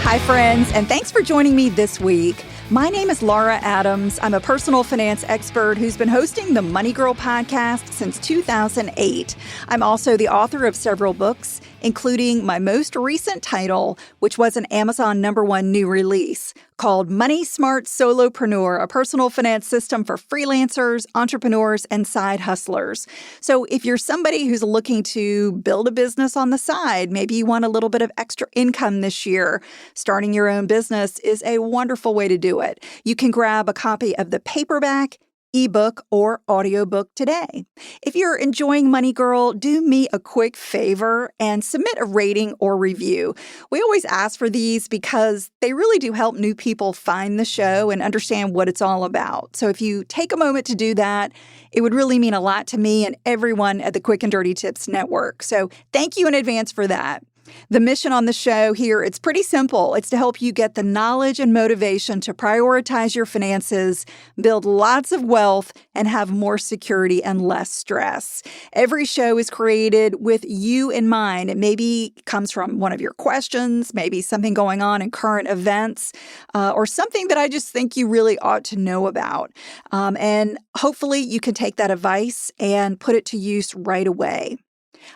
Hi, friends, and thanks for joining me this week. My name is Laura Adams. I'm a personal finance expert who's been hosting the Money Girl podcast since 2008. I'm also the author of several books, including my most recent title, which was an Amazon #1 new release, called Money Smart Solopreneur, a personal finance system for freelancers, entrepreneurs, and side hustlers. So if you're somebody who's looking to build a business on the side, maybe you want a little bit of extra income this year, starting your own business is a wonderful way to do it. You can grab a copy of the paperback, ebook, or audiobook today. If you're enjoying Money Girl, do me a quick favor and submit a rating or review. We always ask for these because they really do help new people find the show and understand what it's all about. So if you take a moment to do that, it would really mean a lot to me and everyone at the Quick and Dirty Tips Network. So thank you in advance for that. The mission on the show here, it's pretty simple. It's to help you get the knowledge and motivation to prioritize your finances, build lots of wealth, and have more security and less stress. Every show is created with you in mind. It maybe comes from one of your questions, maybe something going on in current events, or something that I just think you really ought to know about. And hopefully you can take that advice and put it to use right away.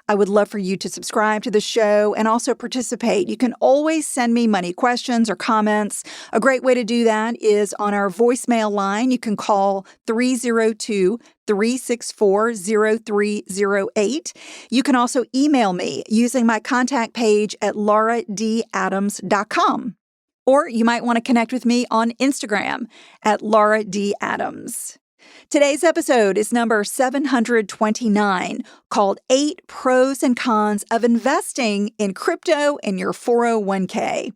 I would love for you to subscribe to the show and also participate. You can always send me money questions or comments. A great way to do that is on our voicemail line. You can call 302-364-0308. You can also email me using my contact page at lauradadams.com. Or you might want to connect with me on Instagram at Laura D. Adams. Today's episode is number 729, called 8 Pros and Cons of Investing in Crypto in Your 401k.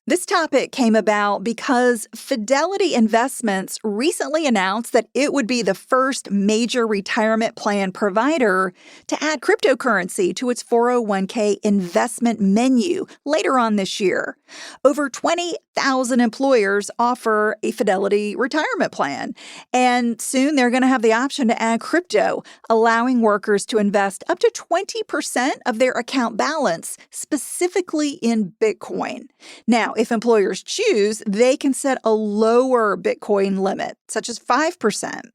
This topic came about because Fidelity Investments recently announced that it would be the first major retirement plan provider to add cryptocurrency to its 401k investment menu later on this year. Over 20,000 employers offer a Fidelity retirement plan, and soon they're going to have the option to add crypto, allowing workers to invest up to 20% of their account balance specifically in Bitcoin. Now, if employers choose, they can set a lower Bitcoin limit, such as 5%.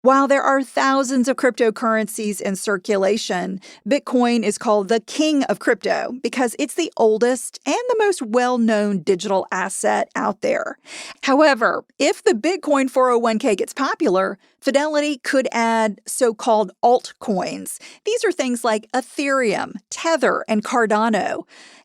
While there are thousands of cryptocurrencies in circulation, Bitcoin is called the king of crypto because it's the oldest and the most well-known digital asset out there. However, if the Bitcoin 401k gets popular, Fidelity could add so-called altcoins. These are things like Ethereum, Tether, and Cardano.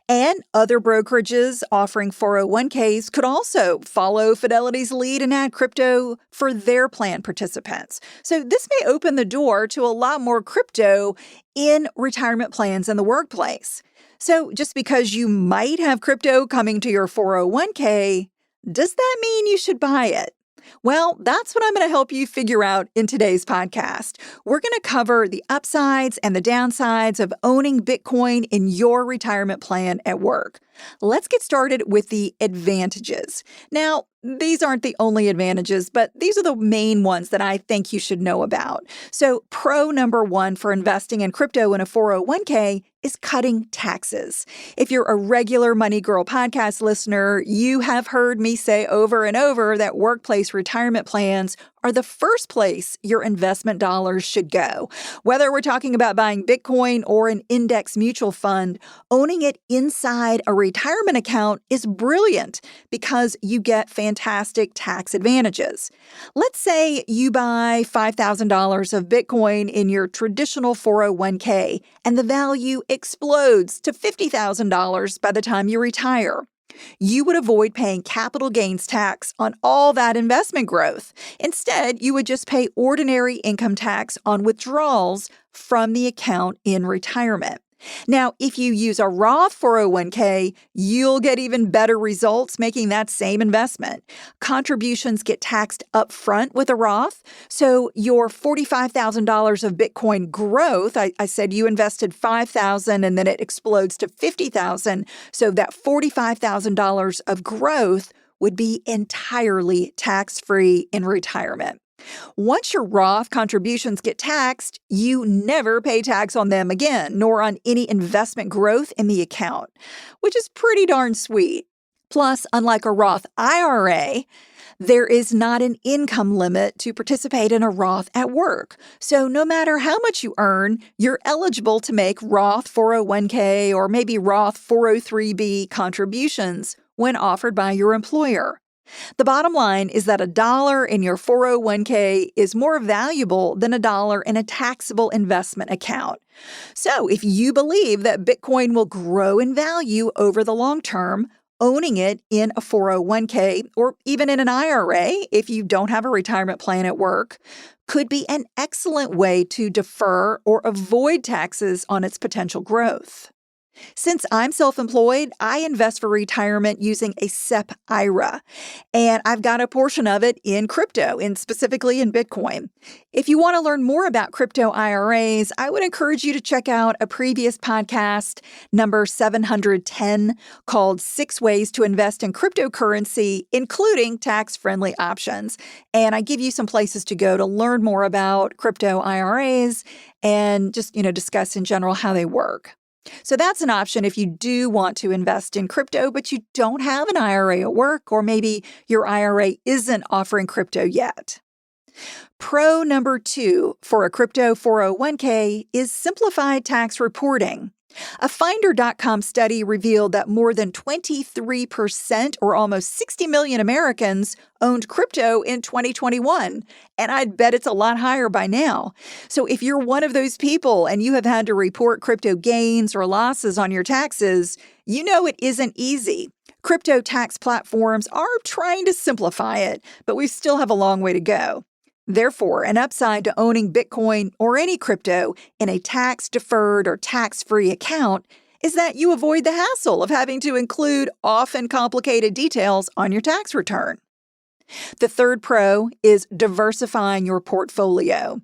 And other brokerages offering 401ks could also follow Fidelity's lead and add crypto for their plan participants. So this may open the door to a lot more crypto in retirement plans in the workplace. So just because you might have crypto coming to your 401k, does that mean you should buy it? Well, that's what I'm going to help you figure out in today's podcast. We're going to cover the upsides and the downsides of owning Bitcoin in your retirement plan at work. Let's get started with the advantages. Now, these aren't the only advantages, but these are the main ones that I think you should know about. So, pro number 1 for investing in crypto in a 401k is cutting taxes. If you're a regular Money Girl podcast listener, you have heard me say over and over that workplace retirement plans are the first place your investment dollars should go. Whether we're talking about buying Bitcoin or an index mutual fund, owning it inside a retirement account is brilliant because you get fantastic tax advantages. Let's say you buy $5,000 of Bitcoin in your traditional 401k and the value explodes to $50,000 by the time you retire. You would avoid paying capital gains tax on all that investment growth. Instead, you would just pay ordinary income tax on withdrawals from the account in retirement. Now, if you use a Roth 401k, you'll get even better results making that same investment. Contributions get taxed up front with a Roth, so your $45,000 of Bitcoin growth, I said you invested $5,000 and then it explodes to $50,000, so that $45,000 of growth would be entirely tax-free in retirement. Once your Roth contributions get taxed, you never pay tax on them again, nor on any investment growth in the account, which is pretty darn sweet. Plus, unlike a Roth IRA, there is not an income limit to participate in a Roth at work. So no matter how much you earn, you're eligible to make Roth 401k or maybe Roth 403b contributions when offered by your employer. The bottom line is that $1 in your 401k is more valuable than $1 in a taxable investment account. So if you believe that Bitcoin will grow in value over the long term, owning it in a 401k or even in an IRA, if you don't have a retirement plan at work, could be an excellent way to defer or avoid taxes on its potential growth. Since I'm self-employed, I invest for retirement using a SEP IRA, and I've got a portion of it in crypto, and specifically in Bitcoin. If you want to learn more about crypto IRAs, I would encourage you to check out a previous podcast, number 710, called 6 Ways to Invest in Cryptocurrency, including tax-friendly options. And I give you some places to go to learn more about crypto IRAs and just, discuss in general how they work. So that's an option if you do want to invest in crypto, but you don't have an IRA at work, or maybe your IRA isn't offering crypto yet. Pro number 2 for a crypto 401k is simplified tax reporting. A Finder.com study revealed that more than 23%, or almost 60 million Americans, owned crypto in 2021, and I'd bet it's a lot higher by now. So if you're one of those people and you have had to report crypto gains or losses on your taxes, you know it isn't easy. Crypto tax platforms are trying to simplify it, but we still have a long way to go. Therefore, an upside to owning Bitcoin or any crypto in a tax-deferred or tax-free account is that you avoid the hassle of having to include often complicated details on your tax return. The third pro is diversifying your portfolio.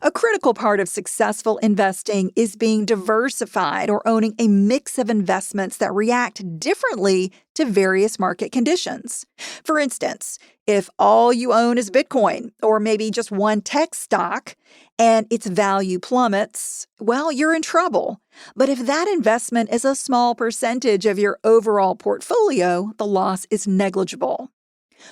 A critical part of successful investing is being diversified or owning a mix of investments that react differently to various market conditions. For instance, if all you own is Bitcoin or maybe just one tech stock and its value plummets, well, you're in trouble. But if that investment is a small percentage of your overall portfolio, the loss is negligible.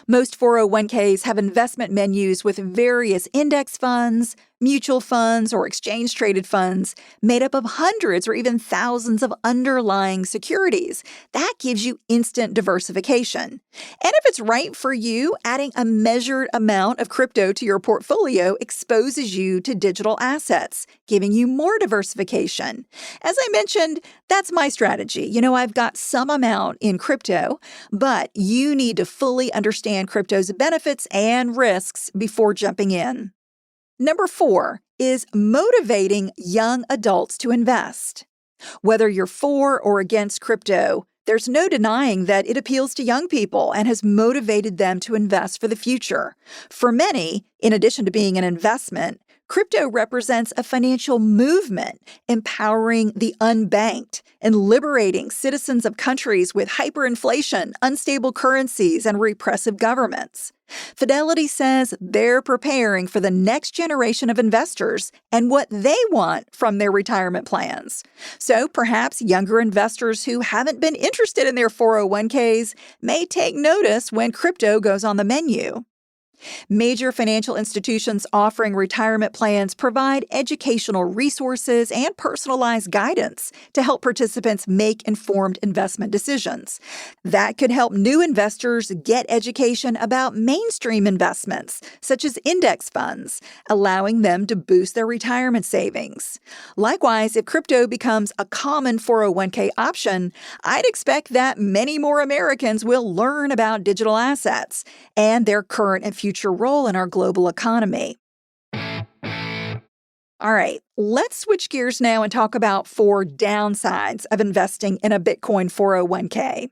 Most 401ks have investment menus with various index funds, mutual funds, or exchange-traded funds made up of hundreds or even thousands of underlying securities. That gives you instant diversification. And if it's right for you, adding a measured amount of crypto to your portfolio exposes you to digital assets, giving you more diversification. As I mentioned, that's my strategy. I've got some amount in crypto, but you need to fully understand crypto's benefits and risks before jumping in. Number 4 is motivating young adults to invest. Whether you're for or against crypto, there's no denying that it appeals to young people and has motivated them to invest for the future. For many, in addition to being an investment, crypto represents a financial movement, empowering the unbanked and liberating citizens of countries with hyperinflation, unstable currencies, and repressive governments. Fidelity says they're preparing for the next generation of investors and what they want from their retirement plans. So perhaps younger investors who haven't been interested in their 401ks may take notice when crypto goes on the menu. Major financial institutions offering retirement plans provide educational resources and personalized guidance to help participants make informed investment decisions. That could help new investors get education about mainstream investments, such as index funds, allowing them to boost their retirement savings. Likewise, if crypto becomes a common 401k option, I'd expect that many more Americans will learn about digital assets and their current and future role in our global economy. All right, let's switch gears now and talk about 4 downsides of investing in a Bitcoin 401k.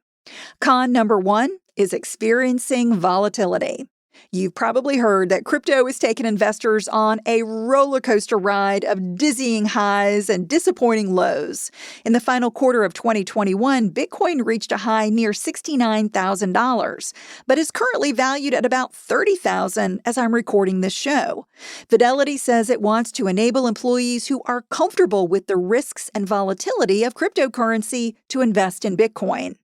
Con number 1 is experiencing volatility. You've probably heard that crypto has taken investors on a roller coaster ride of dizzying highs and disappointing lows. In the final quarter of 2021, Bitcoin reached a high near $69,000, but is currently valued at about $30,000 as I'm recording this show. Fidelity says it wants to enable employees who are comfortable with the risks and volatility of cryptocurrency to invest in Bitcoin.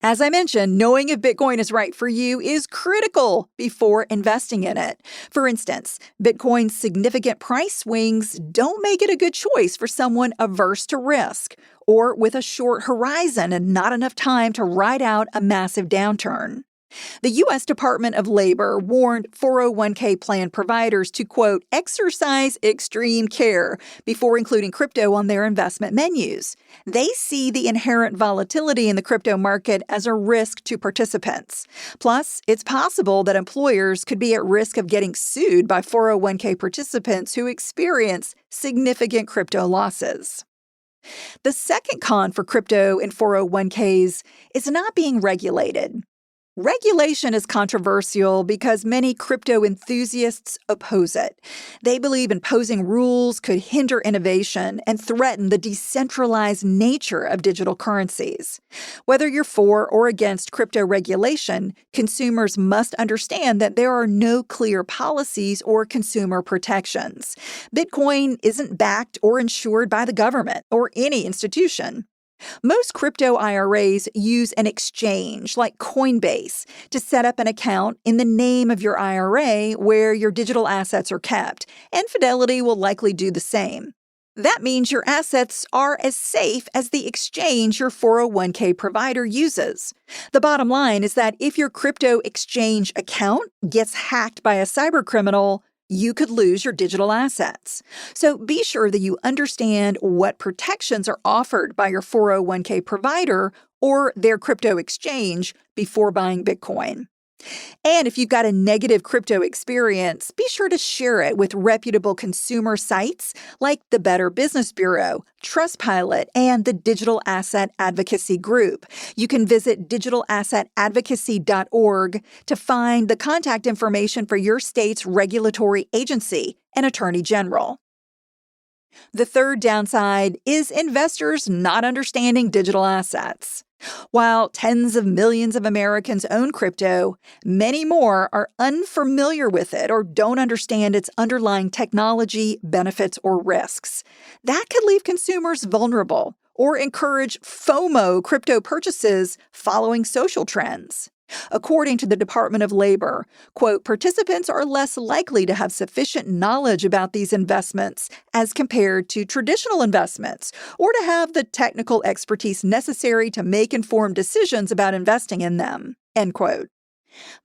As I mentioned, knowing if Bitcoin is right for you is critical before investing in it. For instance, Bitcoin's significant price swings don't make it a good choice for someone averse to risk or with a short horizon and not enough time to ride out a massive downturn. The U.S. Department of Labor warned 401k plan providers to, quote, exercise extreme care before including crypto on their investment menus. They see the inherent volatility in the crypto market as a risk to participants. Plus, it's possible that employers could be at risk of getting sued by 401k participants who experience significant crypto losses. The second con for crypto in 401ks is not being regulated. Regulation is controversial because many crypto enthusiasts oppose it. They believe imposing rules could hinder innovation and threaten the decentralized nature of digital currencies. Whether you're for or against crypto regulation, consumers must understand that there are no clear policies or consumer protections. Bitcoin isn't backed or insured by the government or any institution. Most crypto IRAs use an exchange like Coinbase to set up an account in the name of your IRA where your digital assets are kept, and Fidelity will likely do the same. That means your assets are as safe as the exchange your 401k provider uses. The bottom line is that if your crypto exchange account gets hacked by a cybercriminal, you could lose your digital assets. So be sure that you understand what protections are offered by your 401k provider or their crypto exchange before buying Bitcoin. And if you've got a negative crypto experience, be sure to share it with reputable consumer sites like the Better Business Bureau, Trustpilot, and the Digital Asset Advocacy Group. You can visit digitalassetadvocacy.org to find the contact information for your state's regulatory agency and attorney general. The third downside is investors not understanding digital assets. While tens of millions of Americans own crypto, many more are unfamiliar with it or don't understand its underlying technology, benefits, or risks. That could leave consumers vulnerable or encourage FOMO crypto purchases following social trends. According to the Department of Labor, quote, participants are less likely to have sufficient knowledge about these investments as compared to traditional investments or to have the technical expertise necessary to make informed decisions about investing in them, end quote.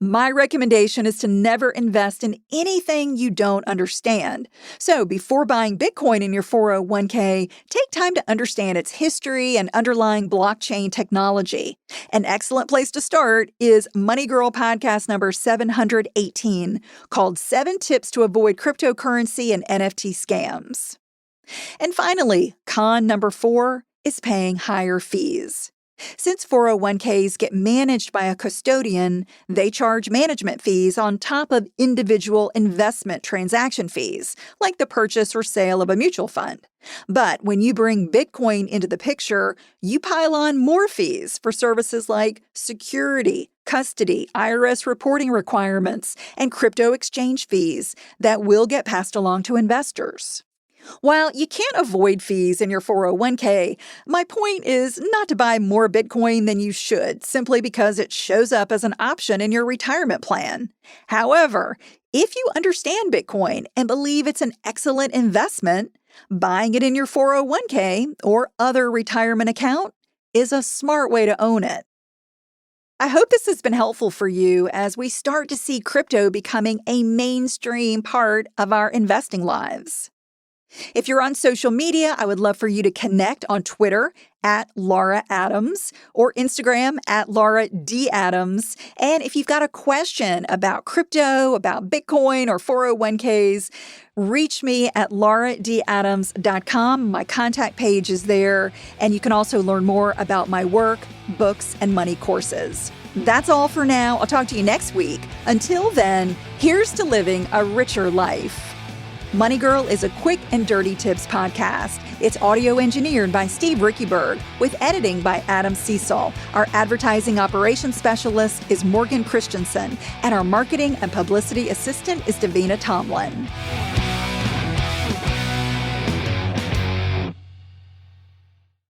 My recommendation is to never invest in anything you don't understand. So before buying Bitcoin in your 401k, take time to understand its history and underlying blockchain technology. An excellent place to start is Money Girl podcast number 718, called 7 Tips to Avoid Cryptocurrency and NFT Scams. And finally, con number 4 is paying higher fees. Since 401ks get managed by a custodian, they charge management fees on top of individual investment transaction fees, like the purchase or sale of a mutual fund. But when you bring Bitcoin into the picture, you pile on more fees for services like security, custody, IRS reporting requirements, and crypto exchange fees that will get passed along to investors. While you can't avoid fees in your 401k, my point is not to buy more Bitcoin than you should simply because it shows up as an option in your retirement plan. However, if you understand Bitcoin and believe it's an excellent investment, buying it in your 401k or other retirement account is a smart way to own it. I hope this has been helpful for you as we start to see crypto becoming a mainstream part of our investing lives. If you're on social media, I would love for you to connect on Twitter at Laura Adams or Instagram at Laura D. Adams. And if you've got a question about crypto, about Bitcoin or 401ks, reach me at lauradadams.com. My contact page is there, and you can also learn more about my work, books, and money courses. That's all for now. I'll talk to you next week. Until then, here's to living a richer life. Money Girl is a quick and dirty tips podcast. It's audio engineered by Steve Rickyberg with editing by Adam Cecil. Our advertising operations specialist is Morgan Christensen, and our marketing and publicity assistant is Davina Tomlin.